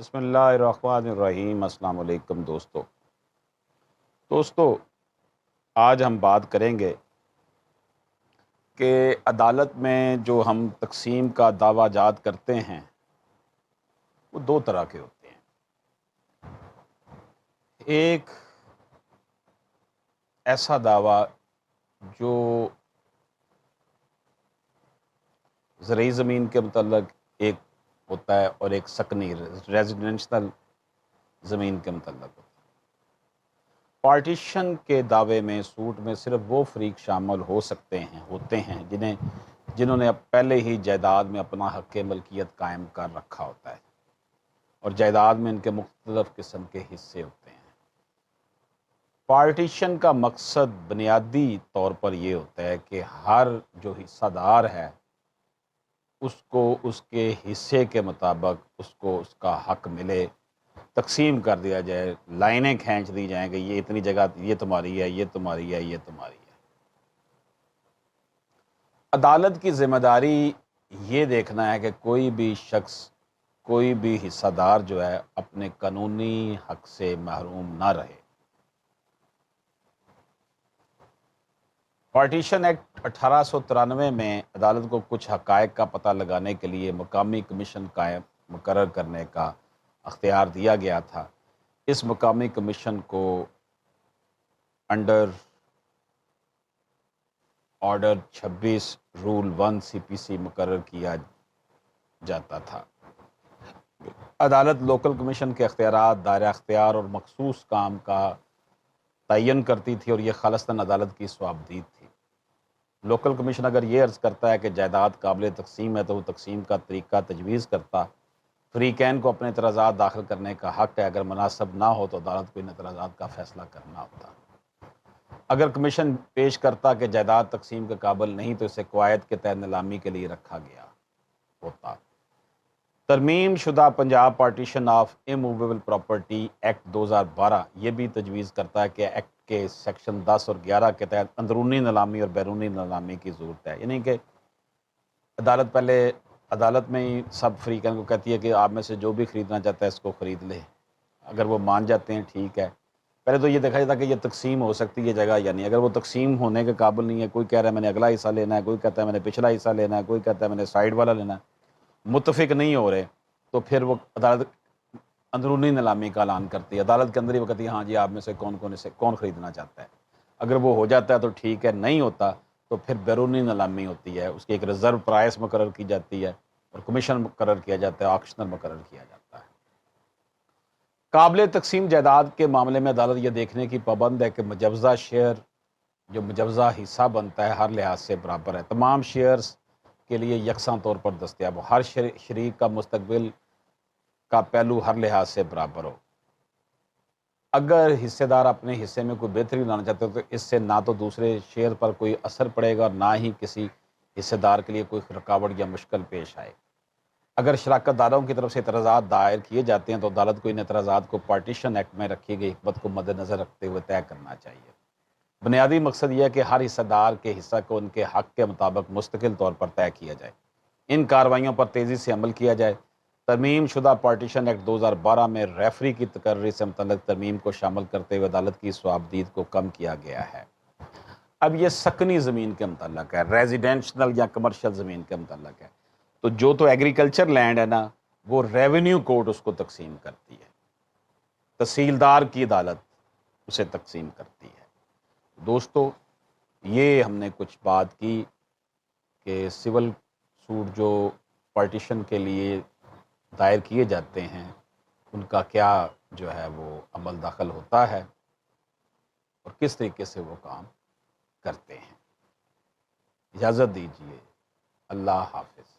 بسم اللہ الرحمن الرحیم۔ السلام علیکم دوستو، آج ہم بات کریں گے کہ عدالت میں جو ہم تقسیم کا دعویٰ جات کرتے ہیں وہ دو طرح کے ہوتے ہیں۔ ایک ایسا دعویٰ جو زرعی زمین کے متعلق ایک ہوتا ہے اور ایک سکنی ریزیڈنشل زمین کے متعلق ہوتا ہے۔ پارٹیشن کے دعوے میں سوٹ میں صرف وہ فریق شامل ہوتے ہیں جنہوں نے اب پہلے ہی جائیداد میں اپنا حق ملکیت قائم کر رکھا ہوتا ہے اور جائیداد میں ان کے مختلف قسم کے حصے ہوتے ہیں۔ پارٹیشن کا مقصد بنیادی طور پر یہ ہوتا ہے کہ ہر جو حصہ دار ہے اس کو اس کے حصے کے مطابق اس کو اس کا حق ملے، تقسیم کر دیا جائے، لائنیں کھینچ دی جائیں کہ یہ اتنی جگہ یہ تمہاری ہے، یہ تمہاری ہے، یہ تمہاری ہے۔ عدالت کی ذمہ داری یہ دیکھنا ہے کہ کوئی بھی شخص، کوئی بھی حصہ دار جو ہے اپنے قانونی حق سے محروم نہ رہے۔ پارٹیشن ایکٹ 1893 میں عدالت کو کچھ حقائق کا پتہ لگانے کے لیے مقامی کمیشن مقرر کرنے کا اختیار دیا گیا تھا۔ اس مقامی کمیشن کو انڈر آرڈر 26 رول 1 CPC مقرر کیا جاتا تھا۔ عدالت لوکل کمیشن کے اختیارات، دائرہ اختیار اور مخصوص کام کا تعین کرتی تھی اور یہ خالصتاً عدالت کی صوابدید تھی۔ لوکل کمیشن اگر یہ عرض کرتا ہے کہ جائیداد قابل تقسیم ہے تو وہ تقسیم کا طریقہ تجویز کرتا، فریقین کو اپنے اعتراضات داخل کرنے کا حق ہے۔ اگر مناسب نہ ہو تو عدالت کو ان اعتراضات کا فیصلہ کرنا ہوتا۔ اگر کمیشن پیش کرتا کہ جائیداد تقسیم کے قابل نہیں تو اسے قواعد کے تحت نیلامی کے لیے رکھا گیا ہوتا۔ ترمیم شدہ Punjab partition of immovable property act 2012 یہ بھی تجویز کرتا ہے کہ ایکٹ کے سیکشن 10 اور 11 کے تحت اندرونی نیلامی اور بیرونی نیلامی کی ضرورت ہے، یعنی کہ عدالت میں ہی سب فریقین کو کہتی ہے کہ آپ میں سے جو بھی خریدنا چاہتا ہے اس کو خرید لے۔ اگر وہ مان جاتے ہیں ٹھیک ہے۔ پہلے تو یہ دیکھا جاتا ہے کہ یہ تقسیم ہو سکتی ہے جگہ یا نہیں۔ اگر وہ تقسیم ہونے کے قابل نہیں ہے، کوئی کہہ رہا ہے میں نے اگلا حصہ لینا ہے، کوئی کہتا ہے میں نے پچھلا حصہ لینا ہے، کوئی کہتا ہے میں نے سائیڈ والا لینا ہے، متفق نہیں ہو رہے، تو پھر وہ عدالت اندرونی نیلامی کا اعلان کرتی ہے۔ عدالت کے اندر ہی وہ کہتی ہے ہاں جی آپ میں سے کون خریدنا چاہتا ہے۔ اگر وہ ہو جاتا ہے تو ٹھیک ہے، نہیں ہوتا تو پھر بیرونی نیلامی ہوتی ہے، اس کی ایک ریزرو پرائس مقرر کی جاتی ہے اور کمیشن مقرر کیا جاتا ہے، آکشنر مقرر کیا جاتا ہے۔ قابل تقسیم جائیداد کے معاملے میں عدالت یہ دیکھنے کی پابند ہے کہ مجوزہ شیئر جو مجوزہ حصہ بنتا ہے ہر لحاظ سے برابر ہے، تمام شیئرز کے لیے یکساں طور پر دستیاب ہو، ہر شریک کا مستقبل کا پہلو ہر لحاظ سے برابر ہو۔ اگر حصے دار اپنے حصے میں کوئی بہتری لانا چاہتے ہو تو اس سے نہ تو دوسرے شیئر پر کوئی اثر پڑے گا اور نہ ہی کسی حصے دار کے لیے کوئی رکاوٹ یا مشکل پیش آئے۔ اگر شراکت داروں کی طرف سے اعتراضات دائر کیے جاتے ہیں تو عدالت کو ان اعتراضات کو پارٹیشن ایکٹ میں رکھی گئی حکمت کو مد نظر رکھتے ہوئے طے کرنا چاہیے۔ بنیادی مقصد یہ ہے کہ ہر حصہ دار کے حصہ کو ان کے حق کے مطابق مستقل طور پر طے کیا جائے، ان کارروائیوں پر تیزی سے عمل کیا جائے۔ ترمیم شدہ پارٹیشن ایکٹ 2012 میں ریفری کی تقرری سے متعلق ترمیم کو شامل کرتے ہوئے عدالت کی صوابدید کو کم کیا گیا ہے۔ اب یہ سکنی زمین کے متعلق ہے، ریزیڈینشل یا کمرشل زمین کے متعلق ہے، تو ایگریکلچر لینڈ ہے نا، وہ ریونیو کورٹ اس کو تقسیم کرتی ہے، تحصیلدار کی عدالت اسے تقسیم کرتی ہے۔ دوستو، یہ ہم نے کچھ بات کی کہ سول سوٹ جو پارٹیشن کے لیے دائر کیے جاتے ہیں ان کا کیا جو ہے وہ عمل دخل ہوتا ہے اور کس طریقے سے وہ کام کرتے ہیں۔ اجازت دیجیے، اللہ حافظ۔